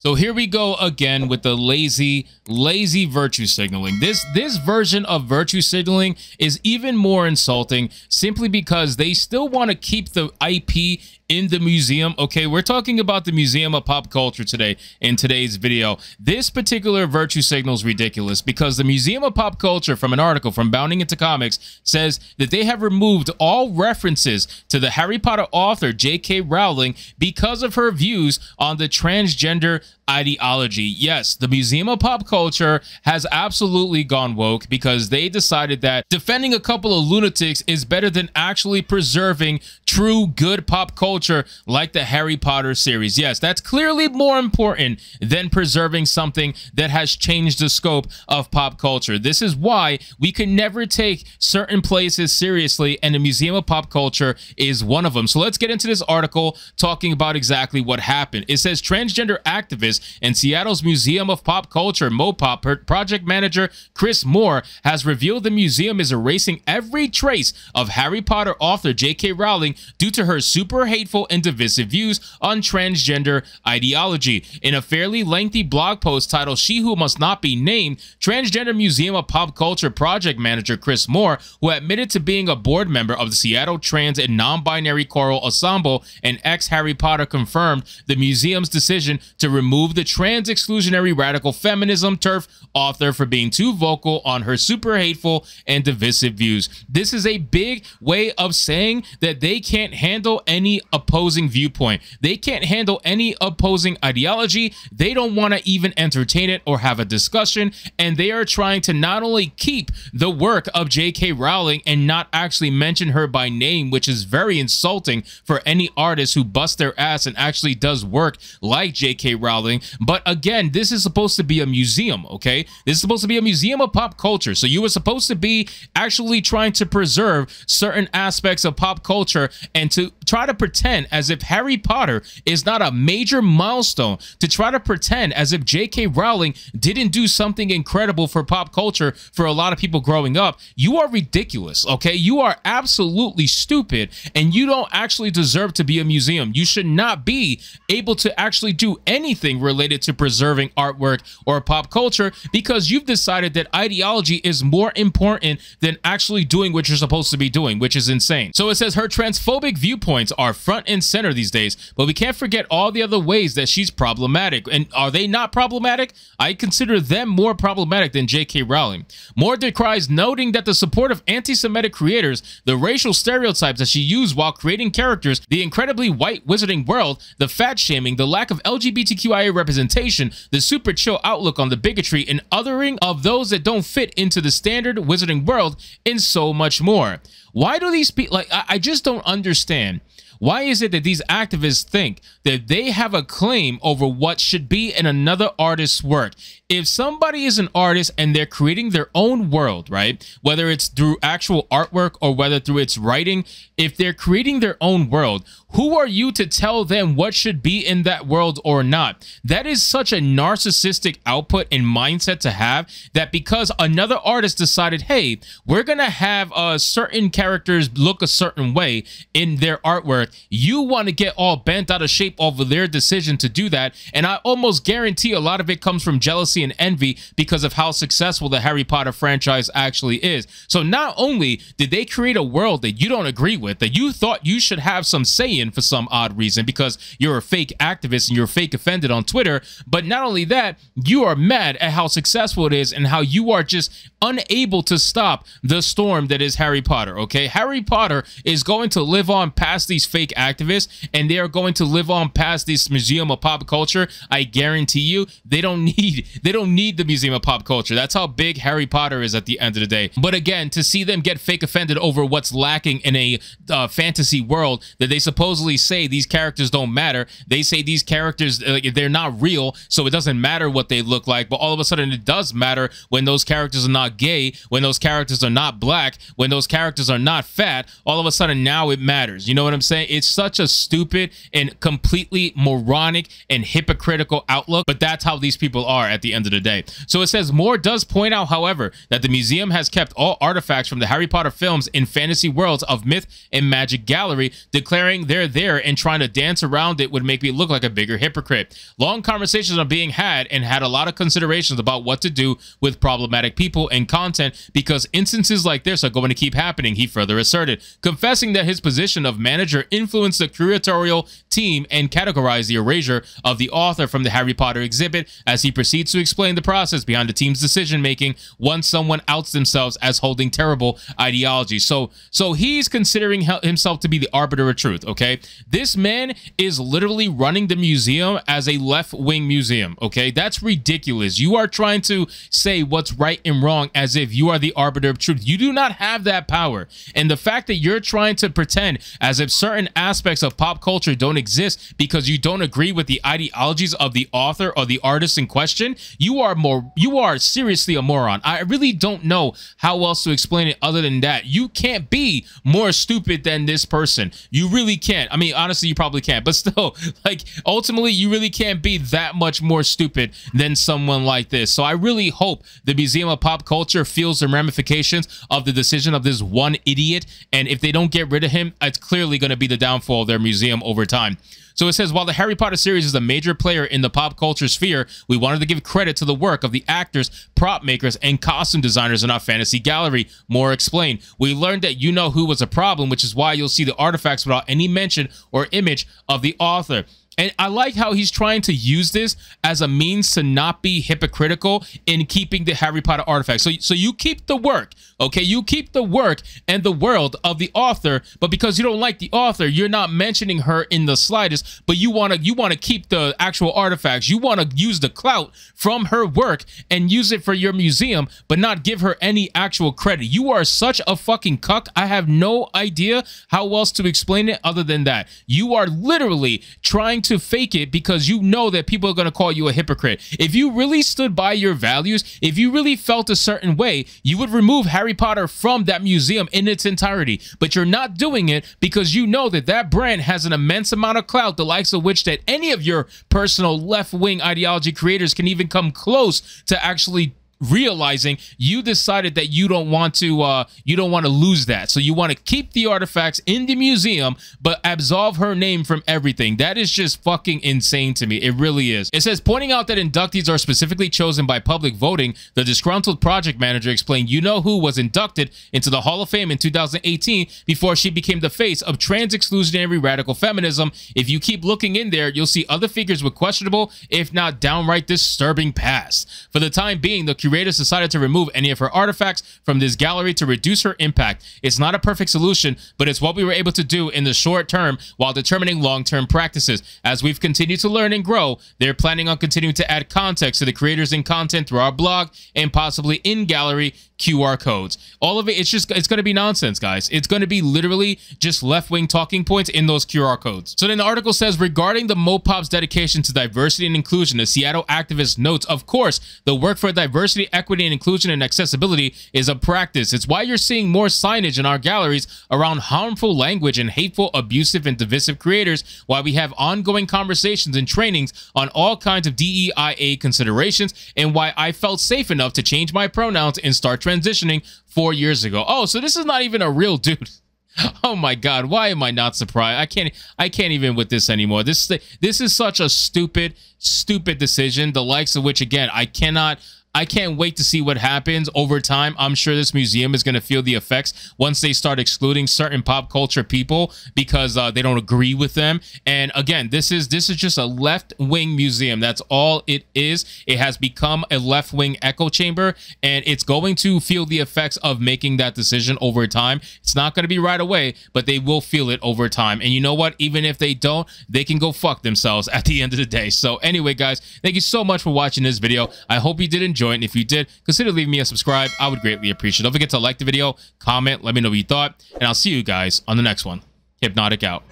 So here we go again with the lazy virtue signaling. This version of virtue signaling is even more insulting simply because they still want to keep the IP in the museum. Okay, we're talking about the Museum of Pop Culture today in today's video. This particular virtue signal is ridiculous because the Museum of Pop Culture, from an article from Bounding Into Comics, says that they have removed all references to the Harry Potter author J.K. Rowling because of her views on the transgender ideology. Yes, the Museum of Pop Culture has absolutely gone woke because they decided that defending a couple of lunatics is better than actually preserving true good pop culture like the Harry Potter series. Yes, that's clearly more important than preserving something that has changed the scope of pop culture. This is why we can never take certain places seriously, and the Museum of Pop Culture is one of them. So let's get into this article talking about exactly what happened. It says transgender activists and Seattle's Museum of Pop Culture, MoPOP, project manager Chris Moore has revealed the museum is erasing every trace of Harry Potter author J.K. Rowling due to her super hateful and divisive views on transgender ideology. In a fairly lengthy blog post titled "She Who Must Not Be Named," Transgender Museum of Pop Culture project manager Chris Moore, who admitted to being a board member of the Seattle Trans and Non-Binary Choral Ensemble and ex-Harry Potter, confirmed the museum's decision to remove the trans exclusionary radical feminism turf author for being too vocal on her super hateful and divisive views. This is a big way of saying that they can't handle any opposing viewpoint. They can't handle any opposing ideology. They don't want to even entertain it or have a discussion, and they are trying to not only keep the work of J.K. Rowling and not actually mention her by name, which is very insulting for any artist who busts their ass and actually does work like J.K. Rowling. But again, this is supposed to be a museum, okay? This is supposed to be a museum of pop culture. So you were supposed to be actually trying to preserve certain aspects of pop culture and to try to pretend as if Harry Potter is not a major milestone, to try to pretend as if J.K. Rowling didn't do something incredible for pop culture for a lot of people growing up. You are ridiculous, okay? You are absolutely stupid, and you don't actually deserve to be a museum. You should not be able to actually do anything related to preserving artwork or pop culture because you've decided that ideology is more important than actually doing what you're supposed to be doing, which is insane. So it says her transphobic viewpoints are front and center these days, but we can't forget all the other ways that she's problematic. And are they not problematic? I consider them more problematic than J.K. Rowling. Moore decries, noting that the support of anti-Semitic creators, the racial stereotypes that she used while creating characters, the incredibly white wizarding world, the fat shaming, the lack of LGBTQIA representation, the super chill outlook on the bigotry and othering of those that don't fit into the standard wizarding world, and so much more. Why do these people, like, I just don't understand. Why is it that these activists think that they have a claim over what should be in another artist's work? If somebody is an artist and they're creating their own world, right, whether it's through actual artwork or whether through its writing, if they're creating their own world, who are you to tell them what should be in that world or not? That is such a narcissistic output and mindset to have, that because another artist decided, hey, we're gonna have certain characters look a certain way in their artwork, you want to get all bent out of shape over their decision to do that. And I almost guarantee a lot of it comes from jealousy and envy because of how successful the Harry Potter franchise actually is. So not only did they create a world that you don't agree with, that you thought you should have some say in for some odd reason because you're a fake activist and you're fake offended on Twitter, but not only that, you are mad at how successful it is and how you are just unable to stop the storm that is Harry Potter, okay? Harry Potter is going to live on past these fake activists, and they are going to live on past this Museum of Pop Culture. I guarantee you, they don't need the Museum of Pop Culture. That's how big Harry Potter is at the end of the day. But again, to see them get fake offended over what's lacking in a fantasy world that they supposedly say these characters don't matter. They say these characters, they're not real, so it doesn't matter what they look like, but all of a sudden it does matter when those characters are not gay, when those characters are not black, when those characters are not fat. All of a sudden now it matters. You know what I'm saying? saying? It's such a stupid and completely moronic and hypocritical outlook, but that's how these people are at the end of the day. So it says, Moore does point out, however, that the museum has kept all artifacts from the Harry Potter films in fantasy worlds of myth and magic gallery, declaring they're there and trying to dance around it would make me look like a bigger hypocrite. Long conversations are being had and had a lot of considerations about what to do with problematic people and content because instances like this are going to keep happening, he further asserted, confessing that his position of manager influenced the curatorial team and categorized the erasure of the author from the Harry Potter exhibit as he proceeds to explain the process behind the team's decision-making once someone outs themselves as holding terrible ideology. So he's considering himself to be the arbiter of truth, okay? This man is literally running the museum as a left-wing museum, okay? That's ridiculous. You are trying to say what's right and wrong as if you are the arbiter of truth. You do not have that power. And the fact that you're trying to pretend as if certain aspects of pop culture don't exist because you don't agree with the ideologies of the author or the artist in question, you are seriously a moron. I really don't know how else to explain it other than that. You can't be more stupid than this person. You really can't. I mean, honestly, you probably can't, but still, like, ultimately, you really can't be that much more stupid than someone like this. So I really hope the Museum of Pop Culture feels the ramifications of the decision of this one idiot, and if they don't get rid of him, it's clearly going to be the downfall of their museum over time. So it says, while the Harry Potter series is a major player in the pop culture sphere, we wanted to give credit to the work of the actors, prop makers, and costume designers in our fantasy gallery. Moore explained, we learned that You Know Who was a problem, which is why you'll see the artifacts without any mention or image of the author. And I like how he's trying to use this as a means to not be hypocritical in keeping the Harry Potter artifacts. So you keep the work, okay? You keep the work and the world of the author, but because you don't like the author, you're not mentioning her in the slightest, but you want to keep the actual artifacts. You want to use the clout from her work and use it for your museum, but not give her any actual credit. You are such a fucking cuck. I have no idea how else to explain it other than that. You are literally trying to fake it because you know that people are going to call you a hypocrite. If you really stood by your values, if you really felt a certain way, you would remove Harry Potter from that museum in its entirety. But you're not doing it because you know that that brand has an immense amount of clout, the likes of which that any of your personal left-wing ideology creators can even come close to actually realizing. You decided that you don't want to lose that, so you want to keep the artifacts in the museum but absolve her name from everything. That is just fucking insane to me. It really is. It says, pointing out that inductees are specifically chosen by public voting, the disgruntled project manager explained You Know Who was inducted into the Hall of Fame in 2018 before she became the face of trans exclusionary radical feminism. If you keep looking in there, you'll see other figures with questionable, if not downright disturbing past. For the time being, the curators decided to remove any of her artifacts from this gallery to reduce her impact. It's not a perfect solution, but it's what we were able to do in the short term while determining long-term practices. As we've continued to learn and grow, they're planning on continuing to add context to the creators and content through our blog and possibly in-gallery QR codes. All of it, it's going to be nonsense, guys. It's going to be literally just left-wing talking points in those QR codes. So then the article says, regarding the Mopop's dedication to diversity and inclusion, the Seattle activist notes, of course, the work for diversity, equity, and inclusion and accessibility is a practice. It's why you're seeing more signage in our galleries around harmful language and hateful, abusive, and divisive creators, why we have ongoing conversations and trainings on all kinds of DEIA considerations, and why I felt safe enough to change my pronouns and start transitioning 4 years ago. Oh, so this is not even a real dude. Oh my God, why am I not surprised? I can't even with this anymore. This is such a stupid decision, the likes of which, again, I can't wait to see what happens over time. I'm sure this museum is going to feel the effects once they start excluding certain pop culture people because they don't agree with them. And again, this is just a left-wing museum. That's all it is. It has become a left-wing echo chamber, and it's going to feel the effects of making that decision over time. It's not going to be right away, but they will feel it over time. And you know what? Even if they don't, they can go fuck themselves at the end of the day. So anyway, guys, thank you so much for watching this video. I hope you did enjoy. And if you did, consider leaving me a subscribe. I would greatly appreciate it. Don't forget to like the video, comment, let me know what you thought, and I'll see you guys on the next one. Hypnotic out.